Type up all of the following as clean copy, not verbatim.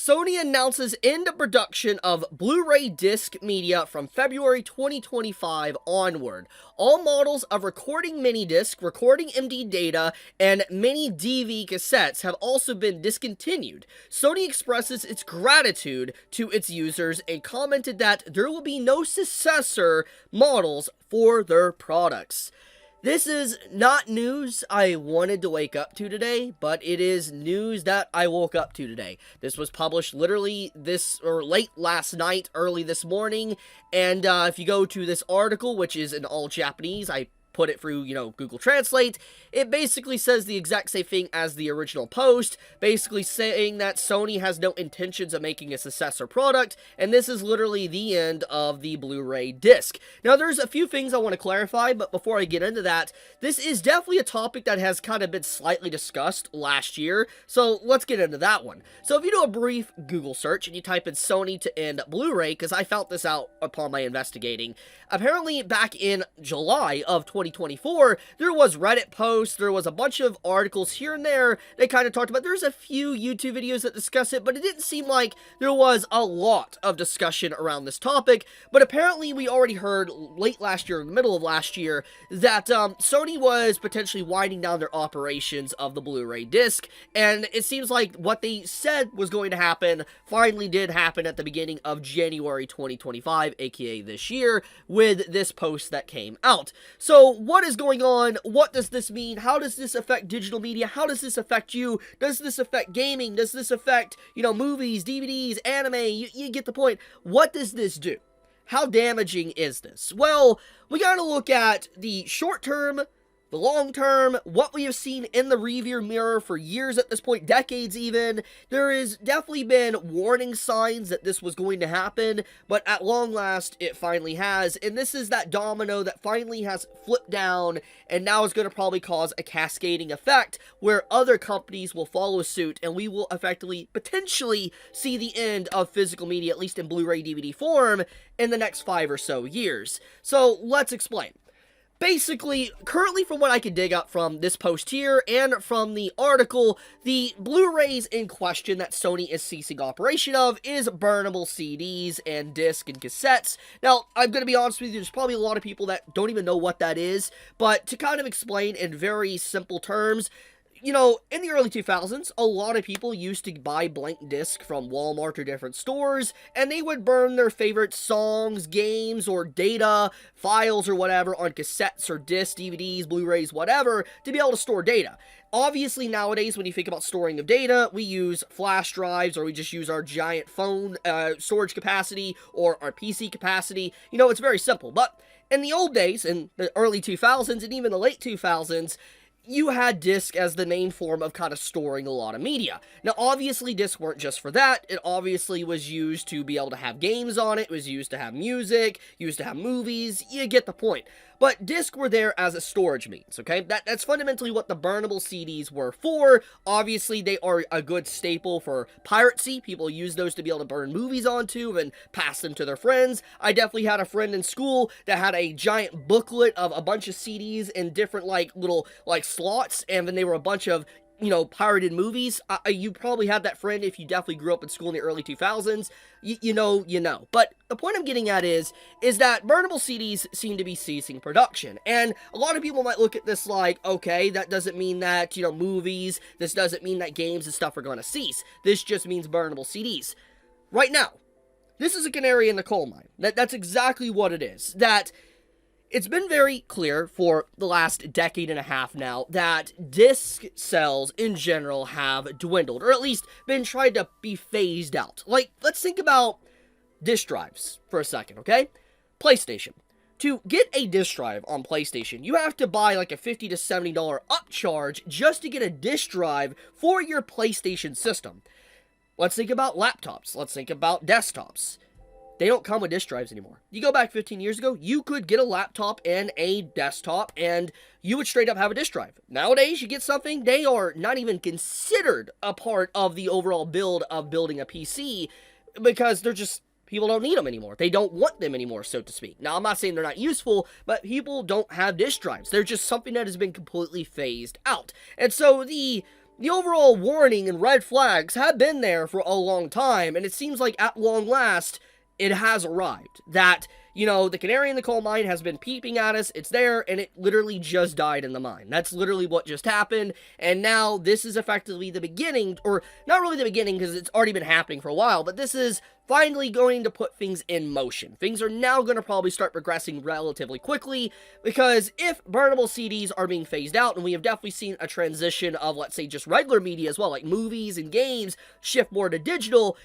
Sony announces end of production of Blu-ray disc media from February 2025 onward. All models of recording minidisc, recording MD data, and miniDV cassettes have also been discontinued. Sony expresses its gratitude to its users and commented that there will be no successor models for their products. This is not news I wanted to wake up to today, but it is news that I woke up to today. This was published literally late last night, early this morning, and if you go to this article, which is in all Japanese, I put it through, Google Translate, it basically says the exact same thing as the original post, basically saying that Sony has no intentions of making a successor product, and this is literally the end of the Blu-ray disc. Now, there's a few things I want to clarify, but before I get into that, this is definitely a topic that has kind of been slightly discussed last year, so let's get into that one. So if you do a brief Google search and you type in Sony to end Blu-ray, because I found this out upon my investigating, apparently back in July of 2024, there was Reddit posts, there was a bunch of articles here and there that kind of talked about, there's a few YouTube videos that discuss it, but it didn't seem like there was a lot of discussion around this topic. But apparently we already heard late last year, in the middle of last year, that Sony was potentially winding down their operations of the Blu-ray disc, and it seems like what they said was going to happen finally did happen at the beginning of January 2025, aka this year, with this post that came out. So what is going on? What does this mean? How does this affect digital media? How does this affect you? Does this affect gaming? Does this affect, movies, DVDs, anime? You get the point. What does this do? How damaging is this? Well, we gotta look at the short term, the long term, what we have seen in the rearview mirror for years at this point, decades even. There has definitely been warning signs that this was going to happen, but at long last, it finally has. And this is that domino that finally has flipped down, and now is going to probably cause a cascading effect where other companies will follow suit, and we will effectively, potentially, see the end of physical media, at least in Blu-ray DVD form, in the next 5 or so years. So, let's explain. Basically, currently from what I could dig up from this post here and from the article, the Blu-rays in question that Sony is ceasing operation of is burnable CDs and disc and cassettes. Now, I'm going to be honest with you, there's probably a lot of people that don't even know what that is, but to kind of explain in very simple terms, in the early 2000s, a lot of people used to buy blank disc from Walmart or different stores, and they would burn their favorite songs, games, or data, files, or whatever on cassettes or discs, DVDs, Blu-rays, whatever, to be able to store data. Obviously, nowadays, when you think about storing of data, we use flash drives, or we just use our giant phone storage capacity, or our PC capacity. It's very simple. But in the old days, in the early 2000s, and even the late 2000s, you had disc as the main form of kind of storing a lot of media. Now, obviously, discs weren't just for that. It obviously was used to be able to have games on it. It was used to have music, used to have movies. You get the point. But discs were there as a storage means, okay? That's fundamentally what the burnable CDs were for. Obviously, they are a good staple for piracy. People use those to be able to burn movies onto and pass them to their friends. I definitely had a friend in school that had a giant booklet of a bunch of CDs in different, little slots, and then they were a bunch of pirated movies. You probably had that friend if you definitely grew up in school in the early 2000s. You know. But the point I'm getting at is that burnable CDs seem to be ceasing production. And a lot of people might look at this like, okay, that doesn't mean that, movies, this doesn't mean that games and stuff are going to cease. This just means burnable CDs. Right now, this is a canary in the coal mine. That's exactly what it is. That it's been very clear for the last decade and a half now that disc sales in general have dwindled, or at least been tried to be phased out. Let's think about disk drives for a second, okay? PlayStation. To get a disc drive on PlayStation, you have to buy a $50 to $70 upcharge just to get a disc drive for your PlayStation system. Let's think about laptops. Let's think about desktops. They don't come with disk drives anymore. You go back 15 years ago, you could get a laptop and a desktop, and you would straight up have a disk drive. Nowadays, you get something, they are not even considered a part of the overall build of building a PC, because people don't need them anymore. They don't want them anymore, so to speak. Now, I'm not saying they're not useful, but people don't have disk drives. They're just something that has been completely phased out. And so the the overall warning and red flags have been there for a long time, and it seems like at long last, it has arrived. That, you know, the canary in the coal mine has been peeping at us, it's there, and it literally just died in the mine. That's literally what just happened, and now this is effectively the beginning, or not really the beginning because it's already been happening for a while, but this is finally going to put things in motion. Things are now going to probably start progressing relatively quickly, because if burnable CDs are being phased out, and we have definitely seen a transition of, let's say, just regular media as well, like movies and games, shift more to digital,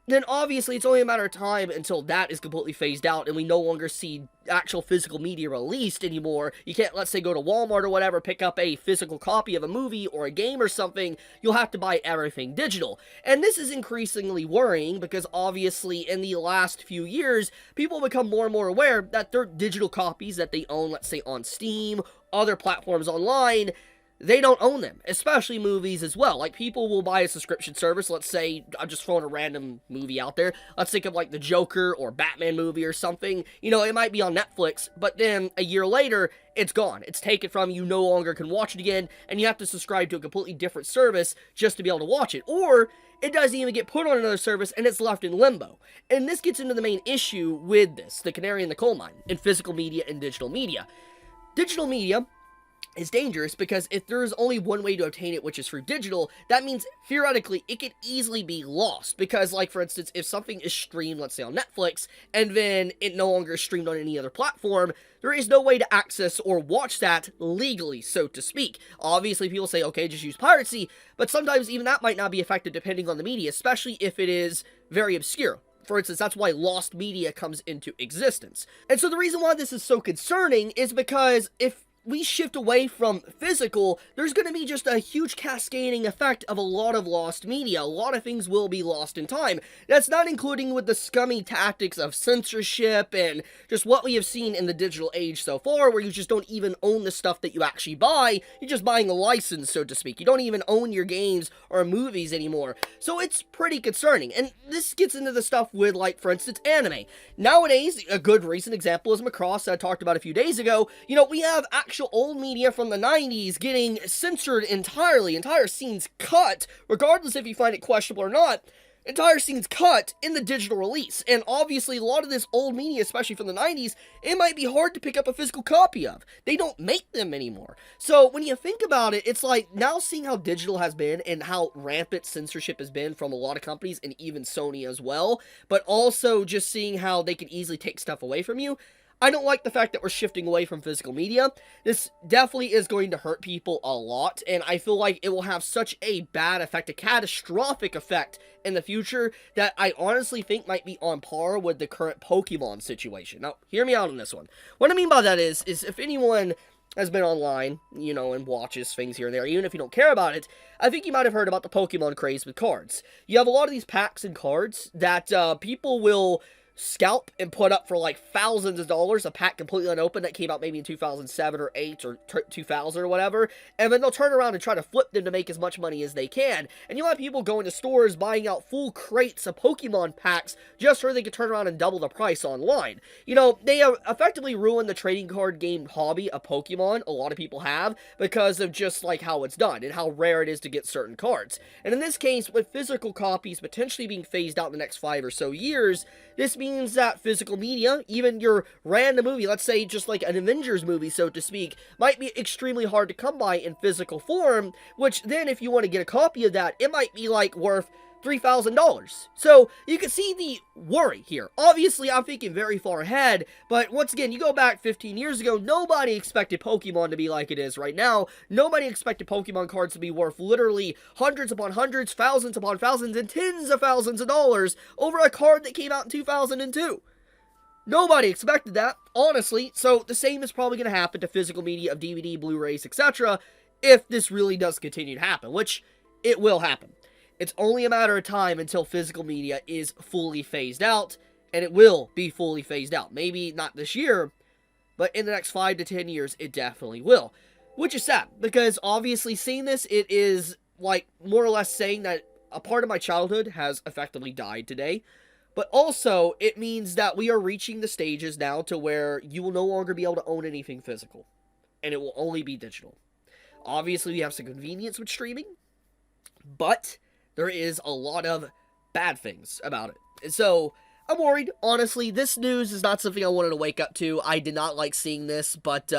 then obviously it's only a matter of time until that is completely phased out and we no longer see actual physical media released anymore. You can't, let's say, go to Walmart or whatever, pick up a physical copy of a movie or a game or something. You'll have to buy everything digital. And this is increasingly worrying because obviously in the last few years, people become more and more aware that their digital copies that they own, let's say on Steam, other platforms online, they don't own them, especially movies as well. Like, people will buy a subscription service. Let's say, I'm just throwing a random movie out there. Let's think of, like, the Joker or Batman movie or something. You know, it might be on Netflix, but then a year later, it's gone. It's taken from you, no longer can watch it again, and you have to subscribe to a completely different service just to be able to watch it. Or, it doesn't even get put on another service, and it's left in limbo. And this gets into the main issue with this, the canary in the coal mine, in physical media and digital media. Digital media is dangerous because if there is only one way to obtain it, which is through digital, that means theoretically it could easily be lost. Because, like, for instance, if something is streamed, let's say on Netflix, and then it no longer is streamed on any other platform, there is no way to access or watch that legally, so to speak. Obviously, people say, okay, just use piracy, but sometimes even that might not be effective depending on the media, especially if it is very obscure. For instance, that's why lost media comes into existence. And so the reason why this is so concerning is because if we shift away from physical, there's going to be just a huge cascading effect of a lot of lost media. A lot of things will be lost in time. That's not including with the scummy tactics of censorship and just what we have seen in the digital age so far, where you just don't even own the stuff that you actually buy. You're just buying a license, so to speak. You don't even own your games or movies anymore. So it's pretty concerning. And this gets into the stuff with, like, for instance, anime. Nowadays, a good recent example is Macross that I talked about a few days ago. You know, we have actual old media from the 90s getting censored entirely, entire scenes cut, regardless if you find it questionable or not, entire scenes cut in the digital release. And obviously a lot of this old media, especially from the 90s, it might be hard to pick up a physical copy of. They don't make them anymore. So when you think about it, it's like, now seeing how digital has been and how rampant censorship has been from a lot of companies and even Sony as well, but also just seeing how they can easily take stuff away from you, I don't like the fact that we're shifting away from physical media. This definitely is going to hurt people a lot, and I feel like it will have such a bad effect, a catastrophic effect in the future that I honestly think might be on par with the current Pokemon situation. Now, hear me out on this one. What I mean by that is if anyone has been online, you know, and watches things here and there, even if you don't care about it, I think you might have heard about the Pokemon craze with cards. You have a lot of these packs and cards that people will scalp and put up for like thousands of dollars, a pack completely unopened that came out maybe in 2007 or 8 or 2000 or whatever, and then they'll turn around and try to flip them to make as much money as they can. And you'll have people going to stores buying out full crates of Pokemon packs just so they can turn around and double the price online. You know, they have effectively ruined the trading card game hobby of Pokemon, a lot of people have, because of just like how it's done and how rare it is to get certain cards. And in this case, with physical copies potentially being phased out in the next 5 or so years, this means that physical media, even your random movie, let's say just like an Avengers movie, so to speak, might be extremely hard to come by in physical form, which then if you want to get a copy of that, it might be like worth $3,000. So you can see the worry here. Obviously, I'm thinking very far ahead, but once again, you go back 15 years ago, nobody expected Pokemon to be like it is right now. Nobody expected Pokemon cards to be worth literally hundreds upon hundreds, thousands upon thousands, and tens of thousands of dollars over a card that came out in 2002. Nobody expected that, honestly, so the same is probably going to happen to physical media of DVD, Blu-rays, etc. if this really does continue to happen, which it will happen. It's only a matter of time until physical media is fully phased out, and it will be fully phased out. Maybe not this year, but in the next 5 to 10 years, it definitely will. Which is sad, because obviously seeing this, it is like more or less saying that a part of my childhood has effectively died today. But also, it means that we are reaching the stages now to where you will no longer be able to own anything physical, and it will only be digital. Obviously, we have some convenience with streaming, But there is a lot of bad things about it. And so I'm worried. Honestly, this news is not something I wanted to wake up to. I did not like seeing this, but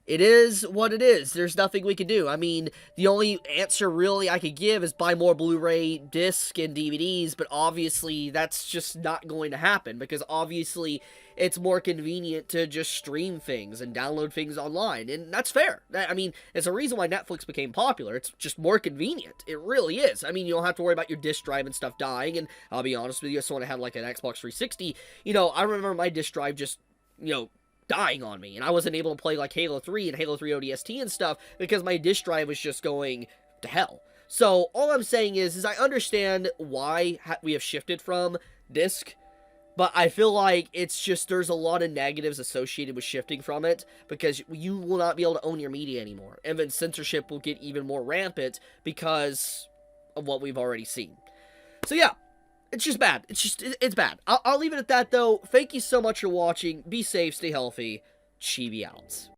it is what it is. There's nothing we can do. I mean, the only answer really I could give is buy more Blu-ray discs and DVDs, but obviously that's just not going to happen, because obviously it's more convenient to just stream things and download things online, and that's fair. I mean, it's a reason why Netflix became popular. It's just more convenient. It really is. I mean, you don't have to worry about your disc drive and stuff dying, and I'll be honest with you, so when I had like an Xbox 360, I remember my disc drive just, dying on me, and I wasn't able to play like Halo 3 and Halo 3 ODST and stuff because my disk drive was just going to hell. So all I'm saying is I understand why we have shifted from disc, but I feel like it's just there's a lot of negatives associated with shifting from it, because you will not be able to own your media anymore, and then censorship will get even more rampant because of what we've already seen. So yeah, it's just bad. It's bad. I'll leave it at that, though. Thank you so much for watching. Be safe, stay healthy. Chibi out.